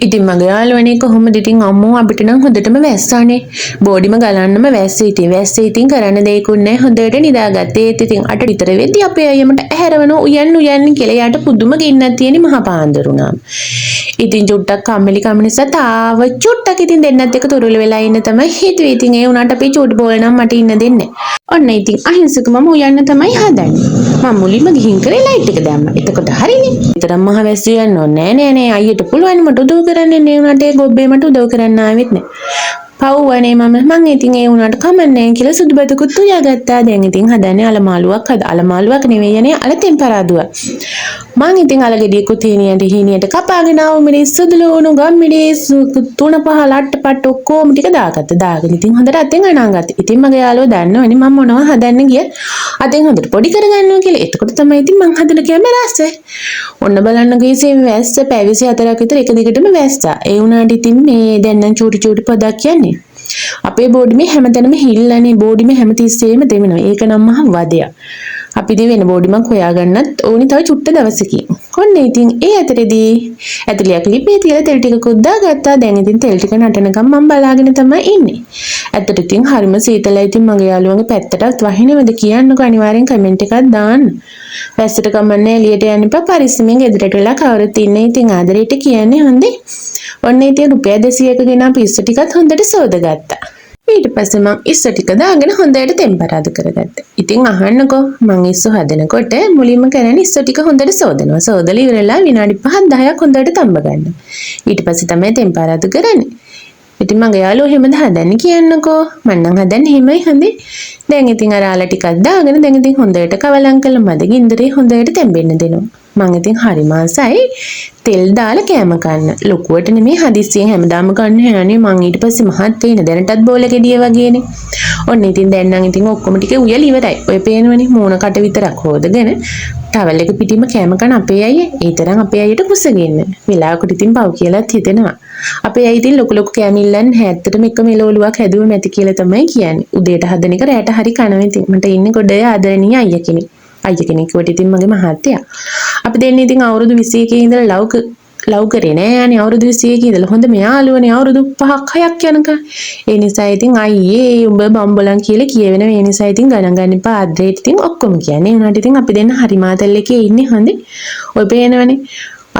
ඉතින් මගේ යාළුවනේ කොහොමද ඉතින් අම්මෝ අපිට නම් හොඳටම වැස්සානේ. බෝඩිම ගලන්නම වැස්සේ ඉතින් කරන්න දෙයක්වත් නැහැ. හොඳට නිදාගත්තේ. ඒත් ඉතින් අට විතර වෙද්දි අපේ අයියමට ඇහැරවන උයන් කියලා යාට පුදුම ගින්නක් තියෙන මහා පාන්දරුණාම. ඉතින් චුට්ටක් කම්මැලි කම නිසා තාව චුට්ටක් ඉතින් දෙන්නත් එක තුරුල වෙලා ඉන්න තමයි හිතුවේ. ඉතින් ඒ උනාට අපේ චූටි බෝල නම් මට ඉන්න දෙන්නේ. ඔන්න ඉතින් අහිංසකවම උයන්න තමයි හදන්නේ. මම මුලින්ම ගිහින් කරේ ලයිට් එක දැම්මා. එතකොට හරිනේ. ඊතරම් මහ වැස්සු යන්න ඕනේ නෑ අයියට පුළුවන් මට උදව් කරන්න නේ උනාට ඒ ගොබ්බේ මට උදව් කරන්න ආවෙත් නෑ. පව්වනේ මං ඉතින් ඒ උනාට කමන්නේ කියලා සුදු බතකුත් උයාගත්තා. දැන් ඉතින් හදන්නේ අලමාලුවක් නෙවෙයි යන්නේ අල තෙම්පරාදුව. මං ඉතින් අලගෙඩියකුත් හීනියට කපාගෙන ආව මිනිස්සු සුදුලුණු ගම් මිනිස්සු 3-5 ලට්ටපට් ඔක්කොම ටික දාගෙන ඉතින් හොඳට අතෙන් අනාගත්තා. ඉතින් මගේ යාළුවා දන්නවනේ මම මොනවා හදන්න ගිය අතෙන් හොඳට පොඩි කරගන්නවා කියලා. එතකොට තමයි ඉතින් මං හදලා කියන්නේ රස්සේ. ඔන්න බලන්න ගියේ වැස්ස පැවිසි 4ක් විතර එක දිගටම වැස්සා. ඒ උනාට ඉතින් මේ දැන් නම් චූටි පොදක් කියන්නේ. අපේ බෝඩිමේ හැමතැනම හිල්ලනේ බෝඩිමේ හැමතිස්සෙම දෙවෙනවා. ඒක නම් මහ වදයක්. අපි දෙවෙන බෝඩිමක් හොයාගන්නත් ඕනි තව චුට්ට දවසකින්. ඔන්න ඉතින් ඒ අතරේදී ඇතුලියක් ලිපේ තියලා තෙල් ටිකකුත් දාගත්තා. දැන් ඉතින් තෙල් ටික නටනකම් මම බලාගෙන තමයි ඉන්නේ. ඇත්තට ඉතින් හරිම සීතලයි. ඉතින් මගේ යාළුවන්ගේ පැත්තටත් වහිනවද කියන්නකෝ අනිවාර්යෙන් කමෙන්ට් එකක් දාන්න. වැස්සට කමන්නේ එළියට යන්න එපා. පරිස්සමෙන් ගෙදරට වෙලා කවුරුත් ඉන්නේ. ඉතින් ආදරේට කියන්නේ හොඳේ. ඔන්න ඉතින් රුපියල් 200ක ගෙන අපි ඉස්ස ටිකත් හොඳට සෝදගත්තා. ඊට පස්සේ මං ඉස්ස ටික දාගෙන හොඳට තෙම්පරාදු කරගත්තා. ඉතින් අහන්නකෝ මං ඉස්ස හදනකොට මුලින්ම කරන්නේ ඉස්ස ටික හොඳට සෝදනවා. සෝදලා ඉවරලා විනාඩි 5-10ක් හොඳට තම්බ ගන්නවා. ඊට පස්සේ තමයි තෙම්පරාදු කරන්නේ. ඉතින් මගේ යාළුවෝ එහෙමද හදන්නේ කියන්නකෝ. මං නම් හදන්නේ එහෙමයි හොඳේ. දැන් ඉතින් අර ආලා ටිකක් දාගෙන දැන් ඉතින් හොඳට කවලම් කළ මද ගින්දරේ හොඳට තැඹෙන්න දෙනවා. මං ඉතින් හරි මාසයි තෙල් දාලා කෑම කන්න. ලොකුවට නෙමෙයි හදිස්සියෙන් හැමදාම ගන්න හැනේ. මං ඊට පස්සේ මහත් වෙන දැනටත් බෝල ගෙඩිය වගේනේ. ඔන්න ඉතින් දැන් නම් ඉතින් ඔක්කොම ටික උයලා ඉවරයි. ඔය පේනවනේ මූණ කට විතරක් හොදගෙන ටවල් එක පිටින්ම කෑම කන අපේ අයියා. ඒ තරම් අපේ අයියට කුසගෙන. වෙලාවකට ඉතින් පව් කියලාත් හිතෙනවා. අපේ අයියා ඉතින් ලොකු කෑමිල්ලන් හැත්තටම එක මෙලෝලුවක් හැදුව මැති කියලා තමයි කියන්නේ. උදේට හදන එක රැට හරි කනවා. ඉතින් මට ඉන්නේ ගොඩේ ආදරණීය අයියා කෙනෙක්. අයියා කෙනෙක් කොට ඉතින් මගේ මහත්තයා. අපි දෙන්නේ ඉතින් අවුරුදු 21 ඉඳලා ලව් කරේ නෑ යන්නේ අවුරුදු 21 ඉඳලා හොඳ මෙයාළුවනේ අවුරුදු 5-6ක් යනකම්. ඒ නිසා ඉතින් අයියේ උඹ බම්බලන් කියලා කියවෙනවා. ඒ නිසා ඉතින් ගණන් ගන්න එපා ආද්‍රේට ඉතින් ඔක්කොම කියන්නේ. උනාට ඉතින් අපි දෙන්න හරි මාතල් එකේ ඉන්නේ හොඳේ. ඔය පේනවනේ.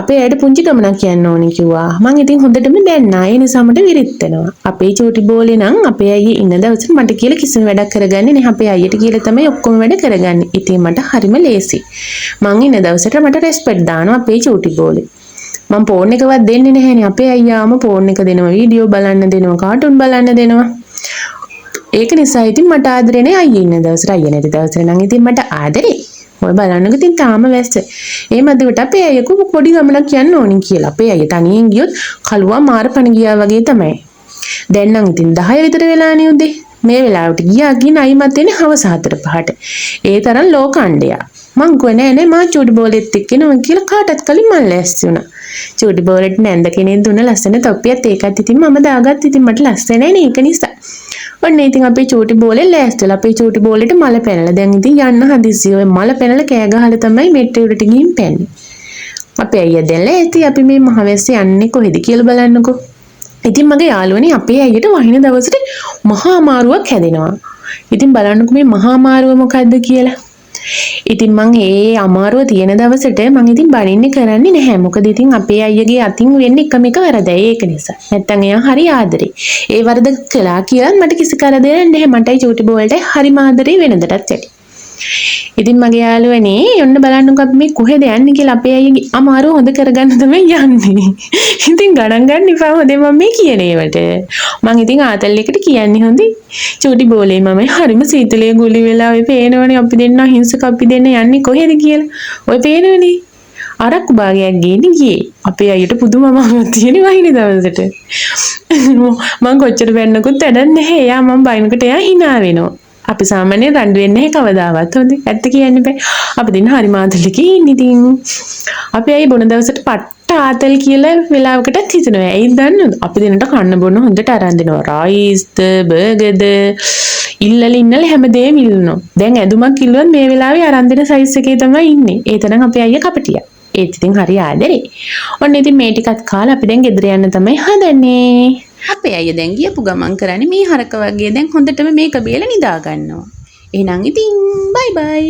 අපේ ඇයට පුංචි ගමනක් යන්න ඕනේ කිව්වා. මං ඉතින් හොඳටම දැන්නා. ඒ නිසා මට විරිත්තනවා. අපේ චූටි බෝලේ නම් අපේ අයියේ ඉන්න දවසට මට කියලා කිසිම වැඩක් කරගන්නේ නැහැ. අපේ අයියට කියලා තමයි ඔක්කොම වැඩ කරගන්නේ. ඉතින් මට හරිම ලේසි. මං ඉන්න දවසට මට රෙස්පෙක්ට් දානවා අපේ චූටි බෝලේ. මම ෆෝන් එකවත් දෙන්නේ නැහැනේ. අපේ අයියාම ෆෝන් එක දෙනවා, වීඩියෝ බලන්න දෙනවා, කාටුන් බලන්න දෙනවා. ඒක නිසා ඉතින් මට ආදරේ නේ අයියා ඉන්න දවසට. අයියා නැති දවසට නම් ඉතින් මට ආදරේ. ඔය බලන්නකෝ ඉතින් තාම වැස්ස. ඒ මැදට අපේ අයියකෝ පොඩි ගමනක් යන්න ඕනින් කියලා. අපේ අයියා තනියෙන් ගියොත් කලුවා මාරපණ ගියා වගේ තමයි. දැන් නම් ඉතින් 10 විතර වෙලානේ උදේ. මේ වෙලාවට ගිහින් අයිමත් වෙන්නේ හවස 4-5ට. ඒ තරම් ලෝකණ්ඩයා. මං කොහේ නෑ මා චූටි බෝලෙත් එක්ක එනවා කියලා කාටත් කලින් මං ලෑස්ති වුණා. චූටි බෝලෙට නැන්ද කෙනෙක් දුන්න ලස්සන තොප්පියත් ඒකත් ඉතින් මම දාගත්ත. ඉතින් මට ලස්සනයි නේ ඒක නිසා. ඔන්න ඉතින් අපේ චූටි බෝලේ ලෑස්තිලා අපේ චූටි බෝලෙට මල පැනලා. දැන් ඉතින් යන්න හදිස්සි. ඔය මල පැනලා කෑ ගහලා තමයි මෙට්ටේ උඩට ගිහින් පැන්නේ. අපේ අයියා දැන් ලෑස්ති. අපි මේ මහවැස්සේ යන්නේ කොහෙද කියලා බලන්නකෝ. ඉතින් මගේ යාළුවනේ අපේ අයියට වහින දවසට මහා අමාරුවක් හැදෙනවා. ඉතින් බලන්නකෝ මේ මහා අමාරුව මොකද්ද කියලා. ඉතින් මං ඒ අමාරුව තියෙන දවසට මං ඉතින් බනින්නේ කරන්නේ නැහැ. මොකද ඉතින් අපේ අයියගේ අතින් වෙන්නේ එකම එක වරදයි ඒක නිසා. නැත්තම් එයා හරි ආදරේ. ඒ වරද කළා කියලා මට කිසි කරදරයක් නැහැ. මටයි චූටි බෝල්ටයි හරිම ආදරේ වෙනදටත් වැඩි. ඉතින් මගේ යාළුවනේ යන්න බලන්නකෝ අපි මේ කොහෙද යන්නේ කියලා අපේ අයියගේ අමාරුව හොඳ කරගන්න තමයි යන්නේ. ඉතින් ගණන් ගන්න එපා හොඳේ මම මේ කියන ඒවට. මං ඉතින් ආතල් එකට කියන්නේ හොඳේ. චූටි බෝලේ මම හරිම සීතලේ ගුලි වෙලා ඔය පේනවනේ අපි දෙන්න අහිංසක අපි දෙන්න යන්නේ කොහෙද කියලා. ඔය පේනවනේ. අරක්කු භාගයක් ගේන්න ගියේ. අපේ අයියට පුදුම අමාරුවක් තියෙන වහින දවසට. මං කොච්චර බැන්නකුත් වැඩක් නැහැ. එයා මං බයිනකට එයා hina වෙනවා. අපි සාමාන්‍යයෙන් රණ්ඩු වෙන්නේ නැහැ කවදාවත්. හොඳේ. ඇත්ත කියන්න බෑ. අපි දෙන්න හරි මාතලකේ ඉන්නේ ඉතින්. අපි අය බොන දවසට පට්ට ආතල් කියලා වෙලාවකටත් හිතනවා. ඇයි දන්නවද? අපි දෙන්නට කන්න බොන්න හොඳට අරන් දෙනවා. රයිස්ද, බර්ගර්ද, ඉන්නල හැමදේම ඉල්ලනවා. දැන් ඇඳුමක් ඉල්ලුවත් මේ වෙලාවේ අරන් දෙන සයිස් එකේ තමයි ඉන්නේ. ඒ තරම් අපේ අයියා කපටියා. ඒත් ඉතින් හරි ආදරේ. ඔන්න ඉතින් මේ ටිකත් කාලා අපි දැන් ගෙදර යන්න තමයි හදන්නේ. අපේ අයියා දැන් ගියපු ගමන් කරන්නේ මේ හරක වගේ දැන් හොඳටම මේක බියලා නිදා ගන්නවා. එහෙනම් ඉතින් බයි බයි.